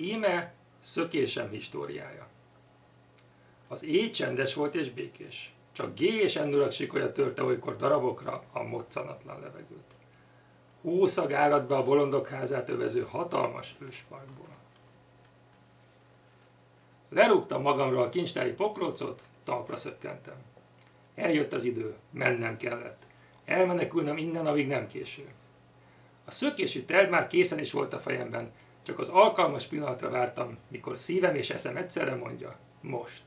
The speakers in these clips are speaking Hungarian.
Íme szökésem históriája. Az éj csendes volt és békés. Csak G és N urak sikolya törte olykor darabokra a moccanatlan levegőt. Hószag árad be a bolondok házát övező hatalmas ősparkból. Lerúgtam magamról a kincstári pokrócot, talpra szökkentem. Eljött az idő, mennem kellett. Elmenekülnem innen, amíg nem késő. A szökési terv már készen is volt a fejemben, csak az alkalmas pillanatra vártam, mikor szívem és eszem egyszerre mondja, most.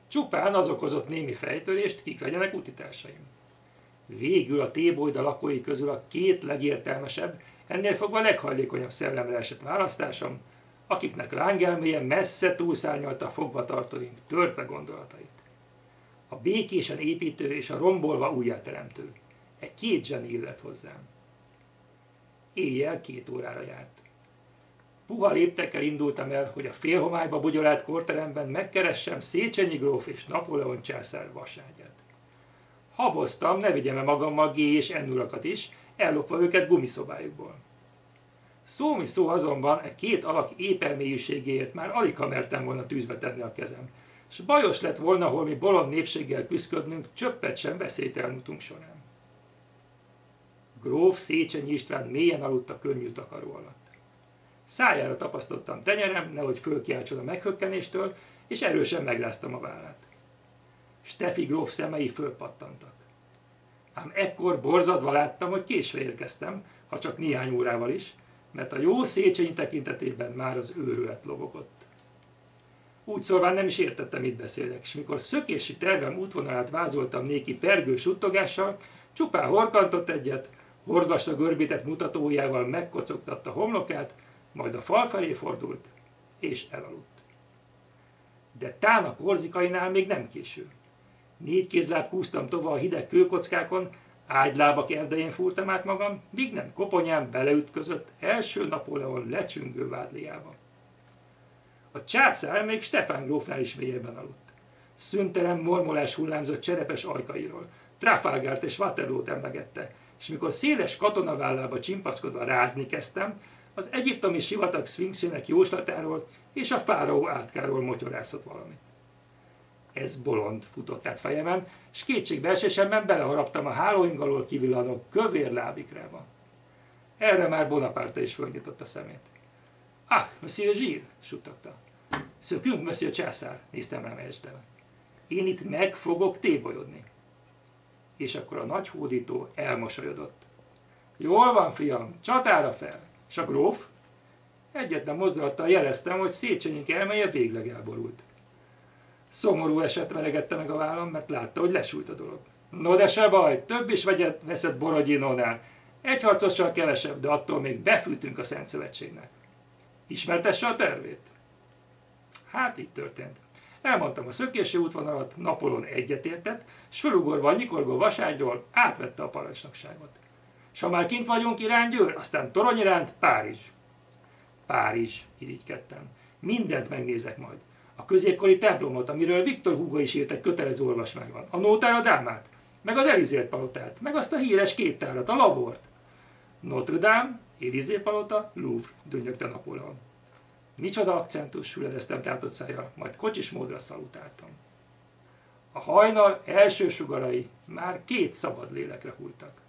Csupán az okozott némi fejtörést, kik legyenek utitársaim. Végül a tébolyda lakói közül a két legértelmesebb, ennél fogva leghajlékonyabb szellemre esett választásom, akiknek lángelméje messze túlszárnyalta a fogvatartóink törpe gondolatait. A békésen építő és a rombolva újjáteremtő. Két zseni illet hozzám. Éjjel 2 órára járt. Puha léptekkel indultam el, hogy a félhomályba bugyolált korteremben megkeressem Széchenyi gróf és Napóleon császár vaságyát. Haboztam, ne vigyem magammal G és N urakat is, ellopva őket gumiszobájukból. Szómi szó azonban e két alak épermélyűségéért már aligha mertem volna tűzbe tenni a kezem, s bajos lett volna holmi bolond népséggel küszködnünk csöppet sem veszélytelen utunk során. Gróf Széchenyi István mélyen aludt a könnyű takaró alatt. Szájára tapasztottam tenyerem, nehogy fölkiáltson a meghökkenéstől, és erősen megráztam a vállát. Steffi gróf szemei fölpattantak. Ám ekkor borzadva láttam, hogy késve érkeztem, ha csak néhány órával is, mert a jó Széchenyi tekintetében már az őrület lobogott. Úgy szólván nem is értettem, mit beszélek, és mikor szökési tervem útvonalát vázoltam néki pergő suttogással, csupán horkantott egyet, horgasra görbített mutatóujjával megkocogtatta homlokát, majd a fal felé fordult, és elaludt. De tán a korzikainál még nem késő. 4 kézláb húztam tovább a hideg kőkockákon, ágylábak erdején fúrtam át magam, míg nem koponyám beleütközött első Napóleon lecsüngő vádliába. A császár még Stefán grófnál is mélyebben aludt. Szüntelen mormolás hullámzott cserepes ajkairól, Trafalgart és Waterloo-t emlegette, és mikor széles katonavállába csimpaszkodva rázni kezdtem, az egyiptomi sivatag szfinxének jóslatáról és a fáraó átkáról motyorászott valamit. Ez bolond futott át fejemen, s kétségbeesésemben beleharaptam a hálóing alól kivillanó kövér lábikrába. Erre már Bonaparte is fölnyitotta szemét. Ah, Monsieur Gilles, suttogta. Szökünk, Monsieur császár, néztem rá melyesdeve. Én itt meg fogok tébolyodni. És akkor a nagy hódító elmosolyodott. Jól van, fiam, csatára fel! És a gróf? Egyetlen mozdulattal jeleztem, hogy Széchenyik elmeje végleg elborult. Szomorú eset veregette meg a vállam, mert látta, hogy lesújt a dolog. No de se baj, több is veszett Borodinónál. Egy harcossal kevesebb, de attól még befűtünk a Szent Szövetségnek. Ismertesse a tervét? Hát így történt. Elmondtam a szökési útvonalat, Napóleon egyetértett, s fölugorva a nyikorgó vaságyról átvette a parancsnokságot. S ha már kint vagyunk irány Győr, aztán torony iránt Párizs. Párizs, irigykedtem. Mindent megnézek majd. A középkori templomot, amiről Victor Hugo is írt egy kötelező olvasmányban, a Nótára dámát, meg az Elizé palotát, meg azt a híres képtárat, a Lavort. Notre Dame, Elizé palota, Louvre, dünnyögte Napóleon. Micsoda akcentus, hüledeztem tátott szájjal, majd kocsis módra szalutáltam. A hajnal első sugarai már 2 szabad lélekre hulltak.